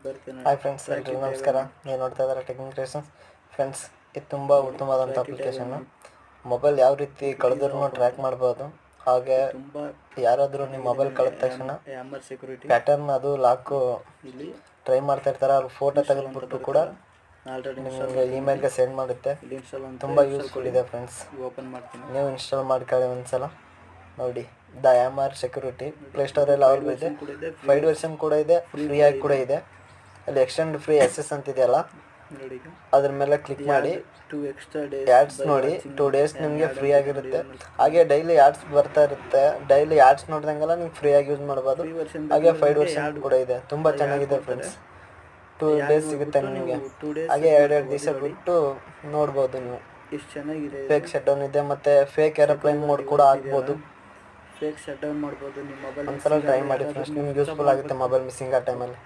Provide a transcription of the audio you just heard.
ಬರ್ತೇನೆ. Hi friends, ಎಲ್ರಿಗೂ ನಮಸ್ಕಾರ. ನೀವು ನೋಡ್ತಾ ಇದ್ದಾರೆ ಟೆಕ್ನಿಕ್ ಕ್ರಿಯೇಷನ್ಸ್. ಫ್ರೆಂಡ್ಸ್, ಇದು ತುಂಬ ಉತ್ತಮವಾದಂಥ ಅಪ್ಲಿಕೇಶನ್ನು. ಮೊಬೈಲ್ ಯಾವ ರೀತಿ ಕಳೆದ್ರೂ ಟ್ರ್ಯಾಕ್ ಮಾಡ್ಬೋದು. ಹಾಗೆ ಯಾರಾದರೂ ನಿಮ್ಮ ಮೊಬೈಲ್ ಕಳೆದ ತಕ್ಷಣ ಪ್ಯಾಟರ್ನ್ ಅದು ಲಾಕು ಟ್ರೈ ಮಾಡ್ತಾ ಇರ್ತಾರೆ, ಅವ್ರ ಫೋಟೋ ತೆಗೆದುಬಿಟ್ಟು ಕೂಡ ನಿಮಗೆ ಇಮೇಲ್ಗೆ ಸೆಂಡ್ ಮಾಡುತ್ತೆ. ತುಂಬ ಯೂಸ್ಫುಲ್ ಇದೆ ಫ್ರೆಂಡ್ಸ್. ನೀವು ಇನ್ಸ್ಟಾಲ್ ಮಾಡ್ಕೊಳ್ಳಿ ಒಂದ್ಸಲ ನೋಡಿ. ದ AMR ಸೆಕ್ಯೂರಿಟಿ ಪ್ಲೇಸ್ಟೋರಲ್ಲಿ ಅವೈಲೇಬಲ್ ಇದೆ. 5 ವರ್ಷನ್ ಕೂಡ ಇದೆ, ಫ್ರೀ ಆಗಿ ಕೂಡ ಇದೆ. ಅಲ್ಲಿ ಎಕ್ಸ್ಟೆಂಡ್ ಫ್ರೀ SS ಅಂತಿದೆಯಲ್ಲ, ಅದ್ರ ಮೇಲೆ ಕ್ಲಿಕ್ ಮಾಡಿ ಆ್ಯಡ್ಸ್ ನೋಡಿ. 2 ಡೇಸ್ ನಿಮಗೆ ಫ್ರೀ ಆಗಿರುತ್ತೆ. ಹಾಗೆ ಡೈಲಿ ಆ್ಯಡ್ಸ್ ಬರ್ತಾ ಇರುತ್ತೆ. ಡೈಲಿ ಆ್ಯಡ್ಸ್ ನೋಡಿದಂಗೆಲ್ಲ ನೀವು ಫ್ರೀಯಾಗಿ ಯೂಸ್ ಮಾಡ್ಬೋದು. ಹಾಗೆ 5 ವರ್ಷನ್ ಕೂಡ ಇದೆ. ತುಂಬ ಚೆನ್ನಾಗಿದೆ ಫ್ರೆಂಡ್ಸ್. 2 ಡೇಸ್ ಸಿಗುತ್ತೆ ನಿಮಗೆ. ಹಾಗೆ 2 ದಿವಸ ಬಿಟ್ಟು ನೋಡ್ಬೋದು ನೀವು. ಫೇಕ್ ಶಟ್ ಡೌನ್ ಇದೆ, ಮತ್ತು ಫೇಕ್ ಏರೋಪ್ಲೇನ್ ಮೋಡ್ ಕೂಡ ಆಗ್ಬೋದು. ಫೇಕ್ ಶಟ್ ಡೌನ್ ಮಾಡ್ಬೋದು ನಿಮ್ಮ ಮೊಬೈಲ್. ಒಂದ್ಸಲ ಟ್ರೈ ಮಾಡಿ ಫ್ರೆಂಡ್ಸ್, ನಿಮ್ಗೆ ಯೂಸ್ಫುಲ್ ಆಗುತ್ತೆ ಮೊಬೈಲ್ ಮಿಸ್ಸಿಂಗ್ ಆ ಟೈಮಲ್ಲಿ.